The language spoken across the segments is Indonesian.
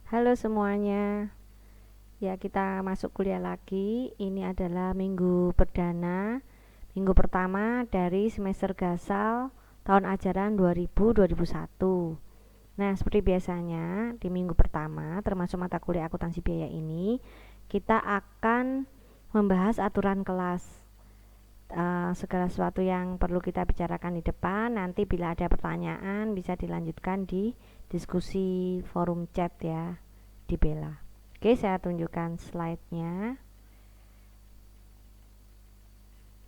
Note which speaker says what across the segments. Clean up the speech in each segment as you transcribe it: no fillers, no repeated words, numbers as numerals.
Speaker 1: Halo semuanya. Ya, kita masuk kuliah lagi. Ini adalah minggu perdana, minggu pertama dari semester Gasal tahun ajaran 2000-2001. Nah, seperti biasanya di minggu pertama termasuk mata kuliah akuntansi biaya ini, kita akan membahas aturan kelas. Segala sesuatu yang perlu kita bicarakan di depan. Nanti bila ada pertanyaan bisa dilanjutkan di diskusi forum chat ya di Bella. Oke, saya tunjukkan slide-nya.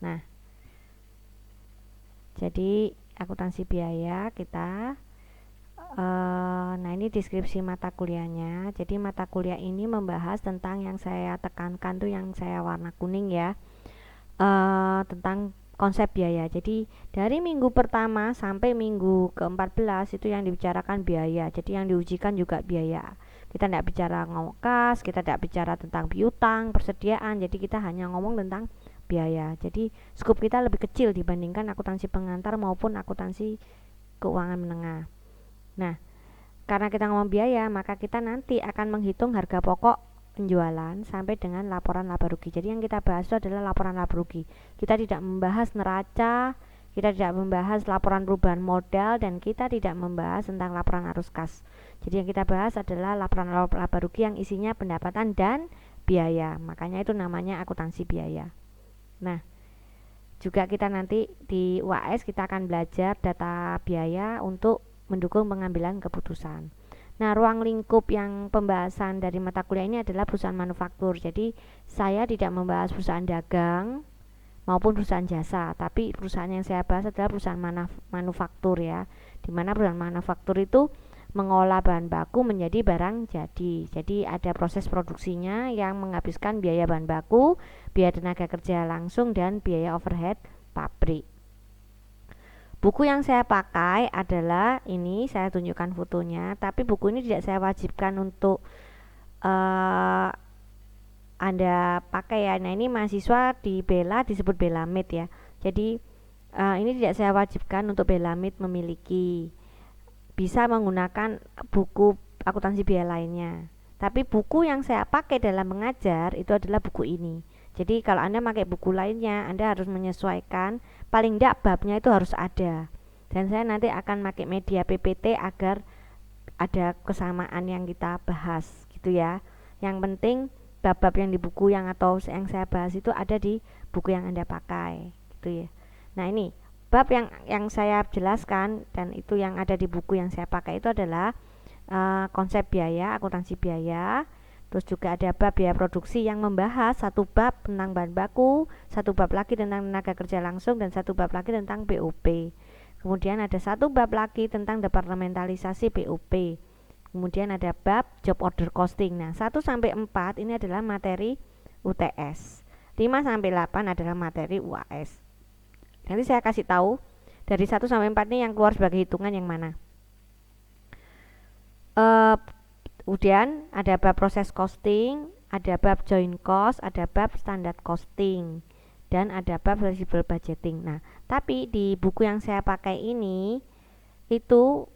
Speaker 1: Nah, jadi akuntansi biaya kita nah ini deskripsi mata kuliahnya. Jadi mata kuliah ini membahas tentang yang saya tekankan tuh yang saya warna kuning ya, tentang konsep biaya. Jadi dari minggu pertama sampai minggu ke-14 itu yang dibicarakan biaya. Jadi yang diujikan juga biaya. Kita tidak bicara ngokas, kita tidak bicara tentang piutang, persediaan. Jadi kita hanya ngomong tentang biaya. Jadi skop kita lebih kecil dibandingkan akuntansi pengantar maupun akuntansi keuangan menengah. Nah, karena kita ngomong biaya, maka kita nanti akan menghitung harga pokok penjualan sampai dengan laporan laba rugi. Jadi yang kita bahas itu adalah laporan laba rugi. Kita tidak membahas neraca, kita tidak membahas laporan perubahan modal, dan kita tidak membahas tentang laporan arus kas. Jadi yang kita bahas adalah laporan laba rugi yang isinya pendapatan dan biaya. Makanya itu namanya akuntansi biaya. Nah, juga kita nanti di UAS kita akan belajar data biaya untuk mendukung pengambilan keputusan. Nah, ruang lingkup yang pembahasan dari mata kuliah ini adalah perusahaan manufaktur. Jadi, saya tidak membahas perusahaan dagang maupun perusahaan jasa, tapi perusahaan yang saya bahas adalah perusahaan manufaktur ya. Di mana perusahaan manufaktur itu mengolah bahan baku menjadi barang jadi. Jadi ada proses produksinya yang menghabiskan biaya bahan baku, biaya tenaga kerja langsung, dan biaya overhead pabrik. Buku yang saya pakai adalah ini, saya tunjukkan fotonya, tapi buku ini tidak saya wajibkan untuk Anda pakai ya. Nah, ini mahasiswa di Bella disebut Bellamid ya. Jadi ini tidak saya wajibkan untuk Bellamid memiliki. Bisa menggunakan buku akuntansi biaya lainnya. Tapi buku yang saya pakai dalam mengajar itu adalah buku ini. Jadi kalau Anda pakai buku lainnya, Anda harus menyesuaikan, paling tidak babnya itu harus ada. Dan saya nanti akan pakai media PPT agar ada kesamaan yang kita bahas gitu ya. Yang penting bab-bab yang di buku yang atau yang saya bahas itu ada di buku yang Anda pakai gitu ya. Nah, ini bab yang saya jelaskan dan itu yang ada di buku yang saya pakai itu adalah konsep biaya, akuntansi biaya. Terus juga ada bab biaya produksi yang membahas satu bab tentang bahan baku, satu bab lagi tentang tenaga kerja langsung, dan satu bab lagi tentang BOP. Kemudian ada satu bab lagi tentang departementalisasi BOP. Kemudian ada bab job order costing. Nah, 1 sampai 4 ini adalah materi UTS. 5 sampai 8 adalah materi UAS. Nanti saya kasih tahu dari 1 sampai 4 ini yang keluar sebagai hitungan yang mana. Kemudian ada bab proses costing, ada bab joint cost, ada bab standard costing, dan ada bab flexible budgeting. Nah, tapi di buku yang saya pakai ini itu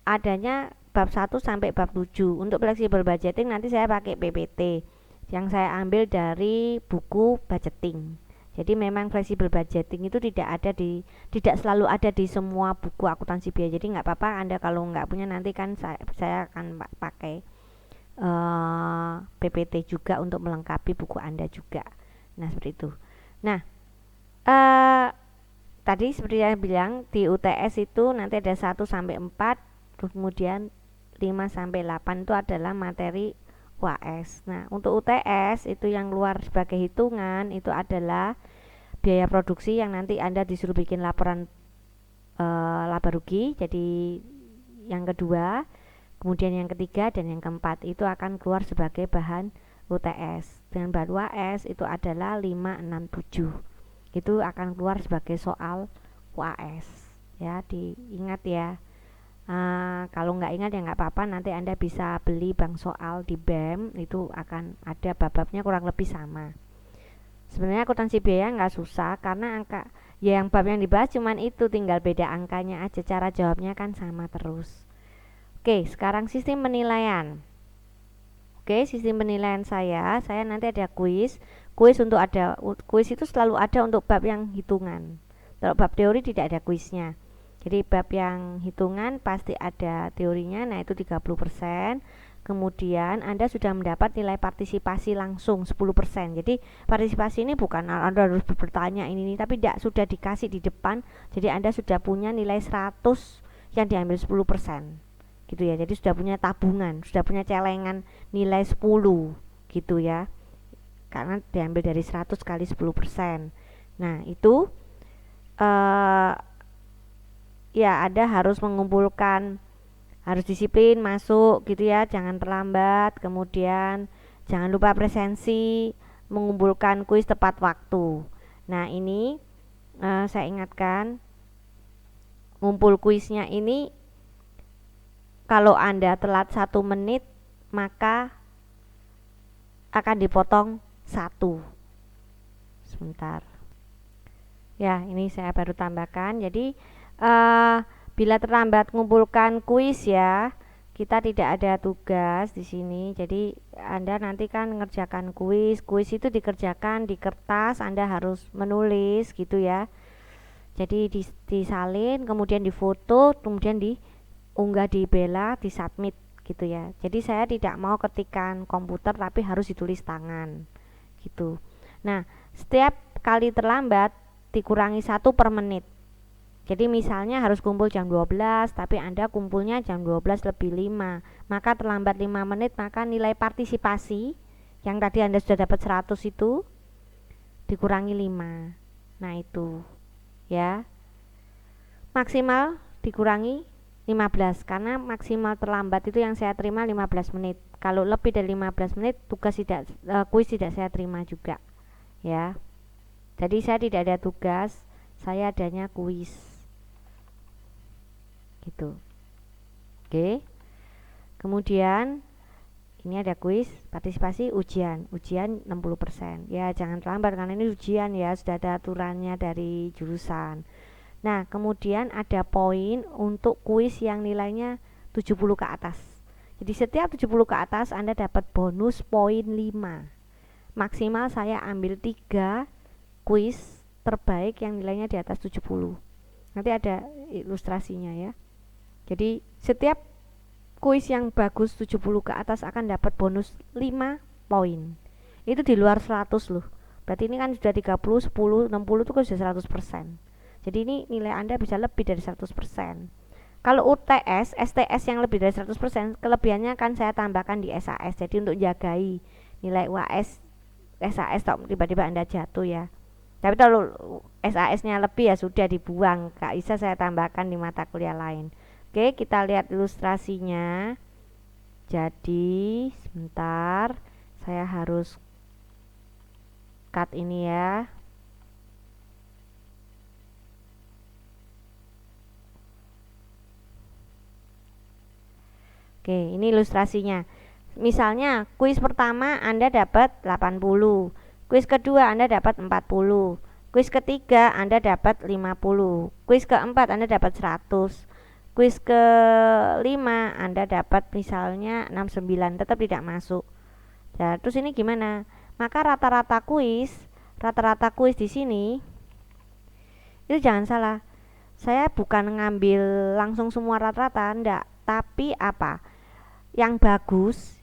Speaker 1: adanya bab 1 sampai bab 7. Untuk flexible budgeting nanti saya pakai PPT yang saya ambil dari buku budgeting. Jadi memang flexible budgeting itu tidak selalu ada di semua buku akuntansi biaya. Jadi nggak apa-apa Anda kalau nggak punya, nanti kan saya akan pakai PPT juga untuk melengkapi buku Anda juga. Nah, seperti itu. Nah, tadi seperti yang bilang di UTS itu nanti ada 1 sampai 4, kemudian 5 sampai 8 itu adalah materi UAS. Nah, untuk UTS itu yang keluar sebagai hitungan itu adalah biaya produksi yang nanti Anda disuruh bikin laporan laba rugi. Jadi yang kedua, kemudian yang ketiga, dan yang keempat itu akan keluar sebagai bahan UTS. Dengan bahan UAS itu adalah 5, 6, 7. Itu akan keluar sebagai soal UAS. Ya, diingat ya. Kalau nggak ingat ya nggak apa-apa, nanti Anda bisa beli bank soal di BEM, itu akan ada bab-babnya kurang lebih sama. Sebenarnya akuntansi biaya nggak susah karena angka ya yang bab yang dibahas cuman itu, tinggal beda angkanya aja, cara jawabnya kan sama terus. Oke, sekarang sistem penilaian. Oke, sistem penilaian saya nanti ada kuis. Kuis itu selalu ada untuk bab yang hitungan. Kalau bab teori tidak ada kuisnya. Jadi bab yang hitungan pasti ada teorinya, nah itu 30%. Kemudian Anda sudah mendapat nilai partisipasi langsung 10%. Jadi partisipasi ini bukan Anda harus bertanya ini tapi tidak, sudah dikasih di depan. Jadi Anda sudah punya nilai 100 yang diambil 10%. Gitu ya. Jadi sudah punya tabungan, sudah punya celengan nilai 10 gitu ya. Karena diambil dari 100 kali 10%. Nah, itu ya Anda harus mengumpulkan, harus disiplin masuk gitu ya, jangan terlambat. Kemudian jangan lupa presensi, mengumpulkan kuis tepat waktu. Nah, ini saya ingatkan, ngumpul kuisnya ini kalau Anda telat 1 menit maka akan dipotong 1. Sebentar. Ya, ini saya baru tambahkan. Jadi bila terlambat mengumpulkan kuis ya, kita tidak ada tugas di sini. Jadi Anda nanti kan mengerjakan kuis. Kuis itu dikerjakan di kertas, Anda harus menulis gitu ya. Jadi disalin, kemudian difoto, kemudian diunggah di Bella, disubmit gitu ya. Jadi saya tidak mau ketikan komputer tapi harus ditulis tangan gitu. Nah, setiap kali terlambat dikurangi 1 per menit. Jadi misalnya harus kumpul jam 12 tapi Anda kumpulnya jam 12 lebih 5, maka terlambat 5 menit, maka nilai partisipasi yang tadi Anda sudah dapat 100 itu dikurangi 5. Nah, itu ya. Maksimal dikurangi 15 karena maksimal terlambat itu yang saya terima 15 menit. Kalau lebih dari 15 menit kuis tidak saya terima juga ya. Jadi saya tidak ada tugas, saya adanya kuis gitu. Oke. Kemudian ini ada kuis, partisipasi, ujian 60%. Ya, jangan terlambat karena ini ujian ya, sudah ada aturannya dari jurusan. Nah, kemudian ada poin untuk kuis yang nilainya 70 ke atas. Jadi setiap 70 ke atas Anda dapat bonus poin 5. Maksimal saya ambil 3 kuis terbaik yang nilainya di atas 70. Nanti ada ilustrasinya ya. Jadi setiap kuis yang bagus 70 ke atas akan dapat bonus 5 poin. Itu di luar 100 loh. Berarti ini kan sudah 30, 10, 60 itu kan sudah 100%. Jadi ini nilai Anda bisa lebih dari 100%. Kalau UTS, STS yang lebih dari 100%, kelebihannya kan saya tambahkan di SAS. Jadi untuk jagai nilai UAS, SAS tiba-tiba Anda jatuh ya. Tapi kalau SAS-nya lebih ya sudah dibuang, Kak Isa saya tambahkan di mata kuliah lain. Oke, kita lihat ilustrasinya. Jadi sebentar, saya harus cut ini ya. Oke, ini ilustrasinya. Misalnya kuis pertama Anda dapat 80, kuis kedua Anda dapat 40, kuis ketiga Anda dapat 50, kuis keempat Anda dapat 100, kuis kelima Anda dapat misalnya 69, tetap tidak masuk. Nah, terus ini gimana? Maka rata-rata kuis di sini itu jangan salah. Saya bukan ngambil langsung semua rata-rata, enggak, tapi apa? Yang bagus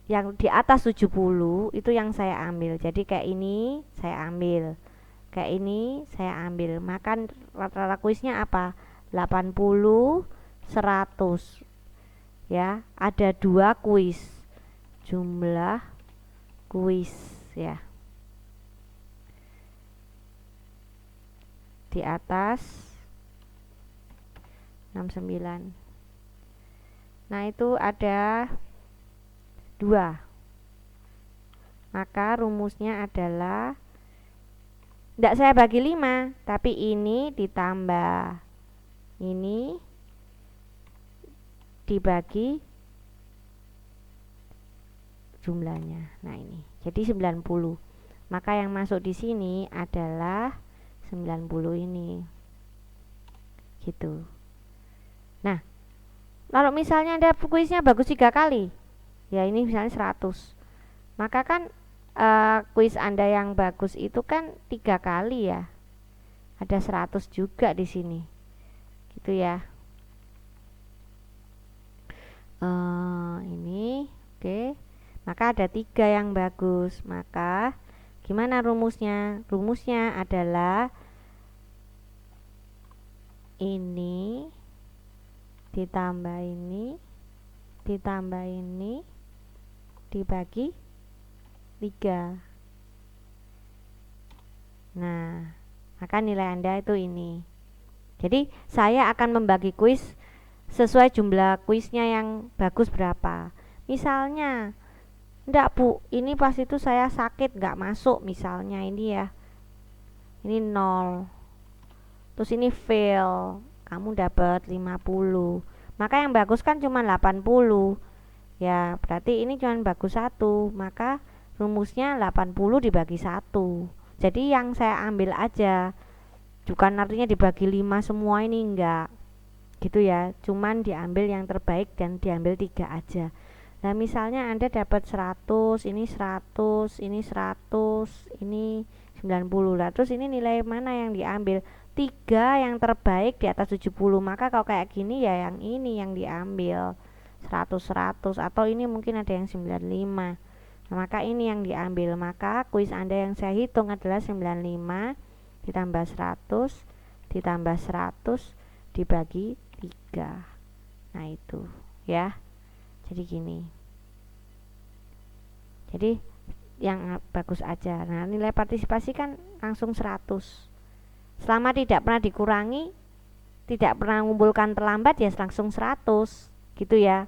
Speaker 1: yang di atas 70 itu yang saya ambil. Jadi kayak ini saya ambil, kayak ini saya ambil. Maka rata-rata kuisnya apa? 80, 100 ya. Ada 2 kuis, jumlah kuis ya di atas 69. Nah, itu ada 2. Maka rumusnya adalah tidak saya bagi 5, tapi ini ditambah ini dibagi jumlahnya. Nah, ini. Jadi 90. Maka yang masuk di sini adalah 90 ini. Gitu. Nah, kalau misalnya Anda kuisnya bagus 3 kali, Ya ini misalnya 100. Maka kan kuis Anda yang bagus itu kan 3 kali ya. Ada 100 juga di sini. Gitu ya. Ini oke. Maka ada 3 yang bagus. Maka gimana rumusnya? Rumusnya adalah ini ditambah ini ditambah ini dibagi 3. Nah, maka nilai Anda itu ini. Jadi saya akan membagi kuis sesuai jumlah kuisnya yang bagus berapa. Misalnya, enggak Bu, ini pas itu saya sakit enggak masuk misalnya ini ya. Ini 0. Terus ini fail, kamu dapat 50. Maka yang bagus kan cuma 80. Ya, berarti ini cuma bagus 1. Maka rumusnya 80 dibagi 1. Jadi yang saya ambil aja. Bukan artinya dibagi 5 semua ini enggak. Gitu ya, cuman diambil yang terbaik dan diambil 3 aja. Nah misalnya Anda dapat 100, ini 100, ini 100, ini 90 lah. Terus ini nilai mana yang diambil? 3 yang terbaik di atas 70. Maka kalau kayak gini ya yang ini yang diambil 100 atau ini mungkin ada yang 95. Nah, maka ini yang diambil. Maka kuis Anda yang saya hitung adalah 95 ditambah 100 ditambah 100 dibagi 3. Nah itu ya. Jadi gini. Jadi yang bagus aja. Nah nilai partisipasi kan langsung 100. Selama tidak pernah dikurangi, tidak pernah mengumpulkan terlambat ya langsung 100 gitu ya.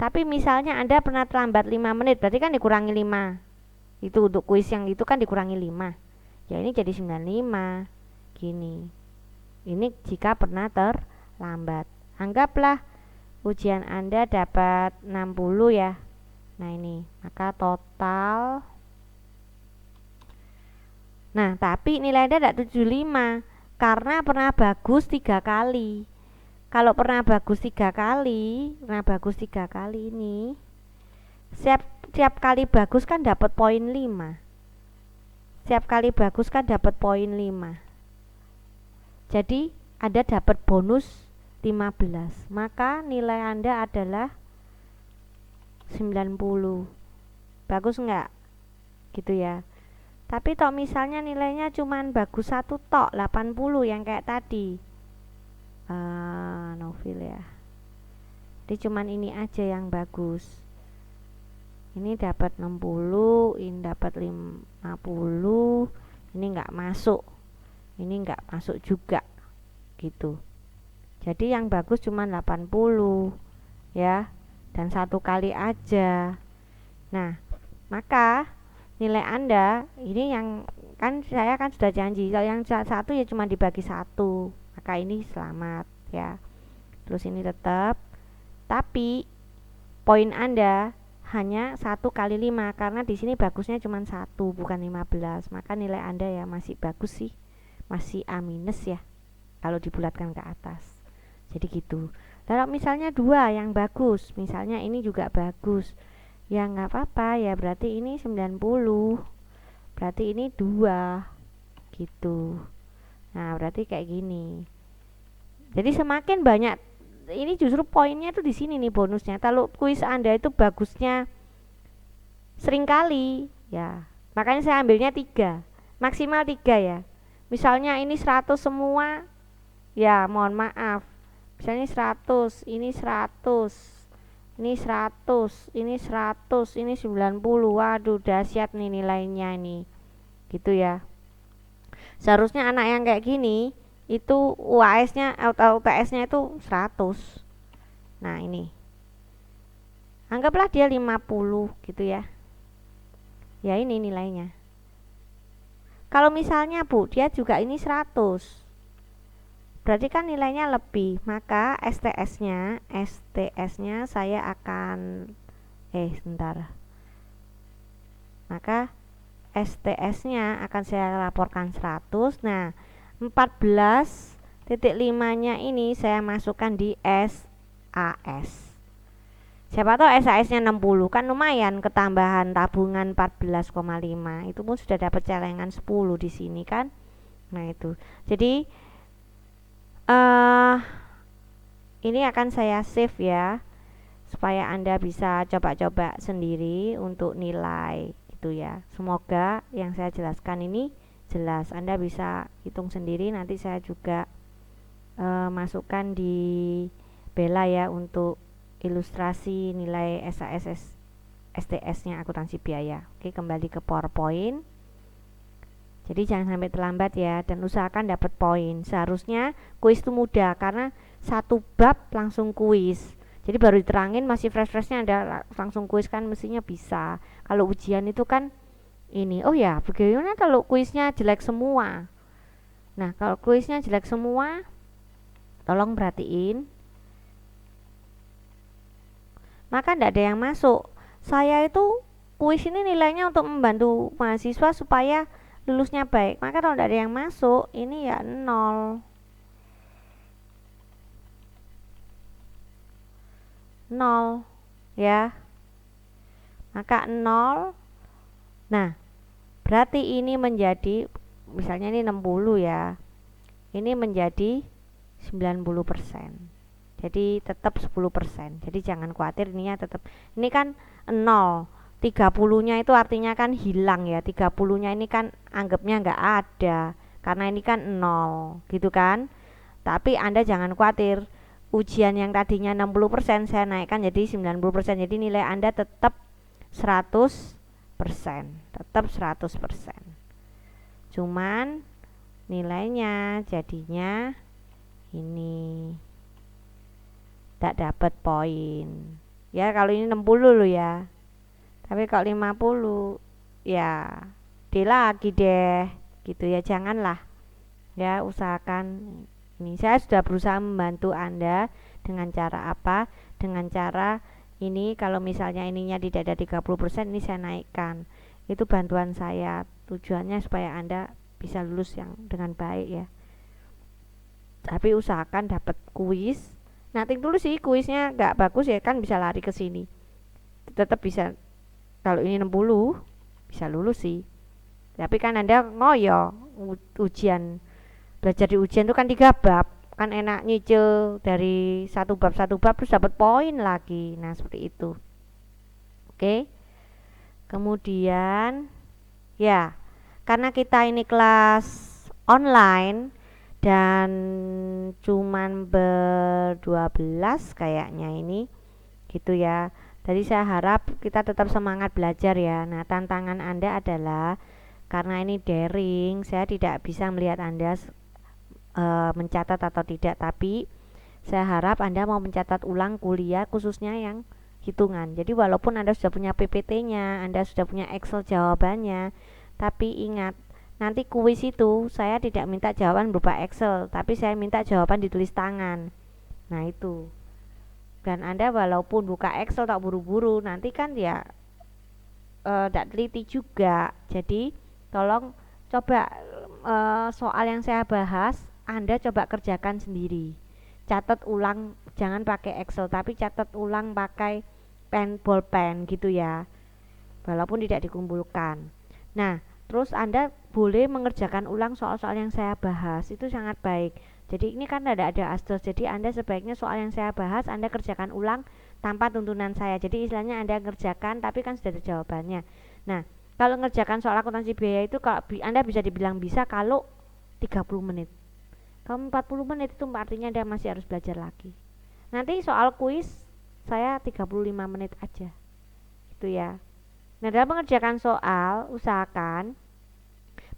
Speaker 1: Tapi misalnya Anda pernah terlambat 5 menit, berarti kan dikurangi 5. Itu untuk kuis yang itu kan dikurangi 5. Ya ini jadi 95. Gini. Ini jika pernah terlambat. Anggaplah ujian Anda dapat 60 ya. Nah ini, maka total. Nah, tapi nilai Anda tidak 75 karena pernah bagus 3 kali. Kalau pernah bagus 3 kali, ini setiap kali bagus kan dapat poin 5. Setiap kali bagus kan dapat poin 5. Jadi Anda dapat bonus 15. Maka nilai Anda adalah 90. Bagus enggak? Gitu ya. Tapi toh misalnya nilainya cuman bagus 1 tok, 80 yang kayak tadi. Novel ya. Jadi cuman ini aja yang bagus. Ini dapat 60, ini dapat 50, ini enggak masuk. Ini enggak masuk juga. Gitu. Jadi yang bagus cuma 80 ya, dan 1 kali aja. Nah, maka nilai Anda ini yang kan saya kan sudah janji kalau yang 1 ya cuma dibagi 1. Maka ini selamat ya. Terus ini tetap, tapi poin Anda hanya 1 kali 5 karena di sini bagusnya cuma 1 bukan 15. Maka nilai Anda ya masih bagus sih. Masih A- ya kalau dibulatkan ke atas. Jadi gitu. Kalau misalnya 2 yang bagus, misalnya ini juga bagus, ya nggak apa-apa ya, berarti ini 90, berarti ini 2 gitu. Nah berarti kayak gini. Jadi semakin banyak, ini justru poinnya tuh di sini nih bonusnya. Kalau kuis Anda itu bagusnya sering kali ya, makanya saya ambilnya 3, maksimal 3 ya. Misalnya ini 100 semua, ya mohon maaf, misalnya 100, ini 100, ini 100, ini 100, ini 90. Waduh dahsyat nih nilainya nih. Gitu ya. Seharusnya anak yang kayak gini itu UAS-nya atau UTS-nya itu 100. Nah, ini. Anggaplah dia 50 gitu ya. Ya ini nilainya. Kalau misalnya Bu, dia juga ini 100. Berarti kan nilainya lebih, maka STS-nya saya akan sebentar. Maka STS-nya akan saya laporkan 100. Nah, 14,5-nya ini saya masukkan di SAS. Siapa tahu SAS-nya 60 kan lumayan, ketambahan tabungan 14,5 itu pun sudah dapat celengan 10 di sini kan. Nah itu. Jadi eh ini akan saya save ya, supaya Anda bisa coba-coba sendiri untuk nilai gitu ya. Semoga yang saya jelaskan ini jelas. Anda bisa hitung sendiri, nanti saya juga masukkan di Bella ya untuk ilustrasi nilai SAS STS-nya akuntansi biaya. Oke, kembali ke PowerPoint. Jadi jangan sampai terlambat ya, dan usahakan dapat poin. Seharusnya kuis itu mudah karena satu bab langsung kuis. Jadi baru diterangin masih fresh-freshnya ada langsung kuis kan mestinya bisa. Kalau ujian itu kan ini, oh ya, bagaimana kalau kuisnya jelek semua? Nah, kalau kuisnya jelek semua, tolong perhatiin. Maka tidak ada yang masuk. Saya itu kuis ini nilainya untuk membantu mahasiswa supaya lulusnya baik. Maka kalau tidak ada yang masuk, ini ya 0. 0 ya. Maka 0. Nah, berarti ini menjadi, misalnya ini 60 ya. Ini menjadi 90%. Jadi tetap 10%. Jadi jangan khawatir, ininya tetap. Ini kan 0. 30-nya itu artinya kan hilang ya. 30-nya ini kan anggapnya nggak ada. Karena ini kan 0, gitu kan. Tapi Anda jangan khawatir. Ujian yang tadinya 60% saya naikkan jadi 90%. Jadi nilai Anda tetap 100%. Tetap 100%. Cuman nilainya jadinya ini tidak dapat poin ya. Kalau ini 60 loh ya, tapi kalau 50 ya D lagi deh gitu ya. Janganlah ya, usahakan. Ini saya sudah berusaha membantu Anda dengan cara apa? Dengan cara ini, kalau misalnya ininya tidak ada 30%, ini saya naikkan. Itu bantuan saya, tujuannya supaya Anda bisa lulus yang dengan baik ya. Tapi usahakan dapat kuis. Nanti dulu sih kuisnya nggak bagus ya kan bisa lari ke sini. Tetap bisa. Kalau ini 60 bisa lulus sih. Tapi kan Anda ngoyo ujian. Belajar di ujian itu kan 3 bab. Kan enak nyicil dari satu bab terus dapat poin lagi. Nah, seperti itu. Oke. Kemudian ya, karena kita ini kelas online dan cuman ber-12 kayaknya ini gitu ya. Jadi saya harap kita tetap semangat belajar ya. Nah, tantangan Anda adalah karena ini daring, saya tidak bisa melihat Anda mencatat atau tidak, tapi saya harap Anda mau mencatat ulang kuliah khususnya yang hitungan. Jadi walaupun Anda sudah punya PPT-nya, Anda sudah punya Excel jawabannya, tapi ingat, nanti kuis itu saya tidak minta jawaban berupa Excel, tapi saya minta jawaban ditulis tangan. Nah itu. Dan Anda walaupun buka Excel tak buru-buru, nanti kan ya tidak teliti juga. Jadi tolong coba soal yang saya bahas Anda coba kerjakan sendiri. Catat ulang, jangan pakai Excel, tapi catat ulang pakai bolpen gitu ya. Walaupun tidak dikumpulkan. Nah, terus Anda boleh mengerjakan ulang soal-soal yang saya bahas, itu sangat baik. Jadi ini kan ada asdos, jadi Anda sebaiknya soal yang saya bahas Anda kerjakan ulang tanpa tuntunan saya. Jadi istilahnya Anda kerjakan tapi kan sudah ada jawabannya. Nah, kalau ngerjakan soal akuntansi biaya itu kalau Anda bisa dibilang bisa kalau 30 menit. Kalau 40 menit itu artinya Anda masih harus belajar lagi. Nanti soal kuis saya 35 menit aja. Gitu ya. Nah, dalam mengerjakan soal usahakan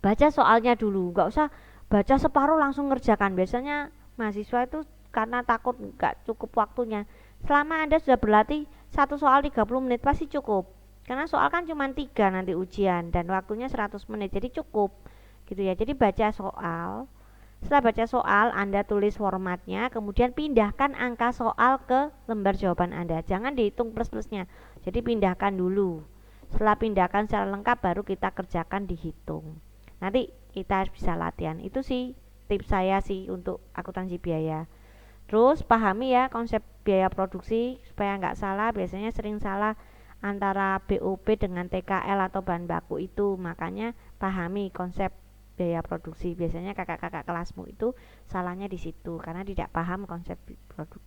Speaker 1: baca soalnya dulu, nggak usah baca separuh langsung ngerjakan. Biasanya mahasiswa itu karena takut nggak cukup waktunya. Selama Anda sudah berlatih satu soal 30 menit pasti cukup. Karena soal kan cuma 3 nanti ujian dan waktunya 100 menit, jadi cukup gitu ya. Jadi baca soal. Setelah baca soal, Anda tulis formatnya, kemudian pindahkan angka soal ke lembar jawaban Anda. Jangan dihitung plus-plusnya. Jadi pindahkan dulu. Setelah pindahkan secara lengkap baru kita kerjakan dihitung. Nanti kita bisa latihan. Itu sih tips saya sih untuk akuntansi biaya. Terus pahami ya konsep biaya produksi supaya nggak salah, biasanya sering salah antara BOP dengan TKL atau bahan baku itu, makanya pahami konsep biaya produksi. Biasanya kakak-kakak kelasmu itu salahnya di situ karena tidak paham konsep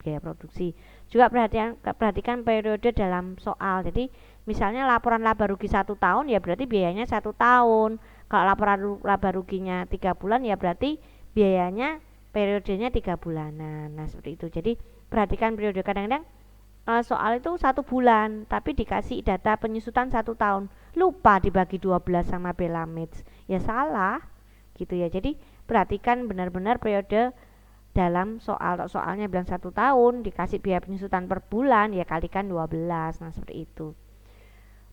Speaker 1: biaya produksi. Juga perhatikan periode dalam soal. Jadi misalnya laporan laba rugi 1 tahun ya berarti biayanya 1 tahun. Kalau laporan laba ruginya 3 bulan ya berarti biayanya periodenya 3 bulanan. Nah seperti itu. Jadi perhatikan periode. Kadang-kadang soal itu 1 bulan tapi dikasih data penyusutan 1 tahun, lupa dibagi 12 sama Bellamets, ya salah gitu ya. Jadi perhatikan benar-benar periode dalam soal. Soalnya bilang 1 tahun dikasih biaya penyusutan per bulan ya kalikan 12. Nah seperti itu.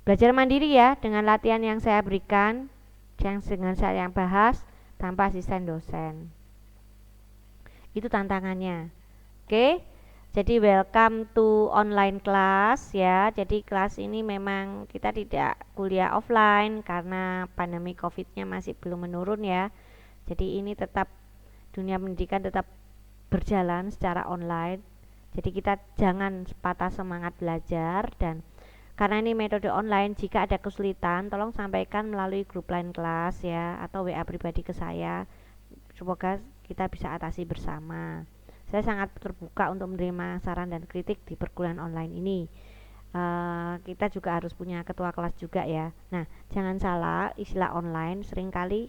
Speaker 1: Belajar mandiri ya dengan latihan yang saya berikan, yang dengan saya yang bahas tanpa asisten dosen. Itu tantangannya. Oke, jadi welcome to online class ya. Jadi kelas ini memang kita tidak kuliah offline karena pandemi COVID-nya masih belum menurun ya. Jadi ini tetap dunia pendidikan tetap berjalan secara online. Jadi kita jangan patah semangat belajar, dan karena ini metode online, jika ada kesulitan tolong sampaikan melalui grup line kelas ya atau WA pribadi ke saya. Semoga kita bisa atasi bersama. Saya sangat terbuka untuk menerima saran dan kritik di perkuliahan online ini. Kita juga harus punya ketua kelas juga ya. Nah, jangan salah istilah online, seringkali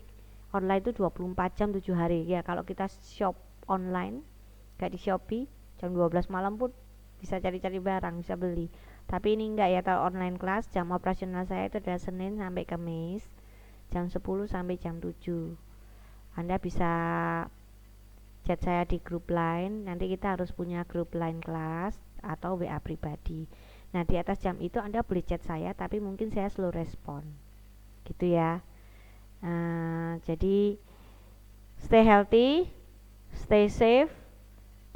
Speaker 1: online itu 24 jam 7 hari ya. Kalau kita shop online kayak di Shopee, jam 12 malam pun bisa cari-cari barang, bisa beli. Tapi ini enggak ya, kalau online kelas jam operasional saya itu adalah Senin sampai Kamis jam 10 sampai jam 7. Anda bisa chat saya di grup line, nanti kita harus punya grup line kelas atau WA pribadi. Nah di atas jam itu Anda boleh chat saya, tapi mungkin saya slow respon gitu ya. Jadi stay healthy, stay safe,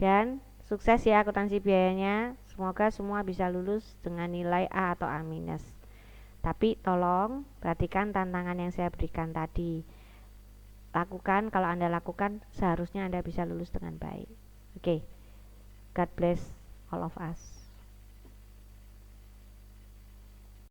Speaker 1: dan sukses ya akuntansi biayanya. Semoga semua bisa lulus dengan nilai A atau A minus. Tapi tolong perhatikan tantangan yang saya berikan tadi. Lakukan, kalau Anda lakukan seharusnya Anda bisa lulus dengan baik. Oke, God bless all of us.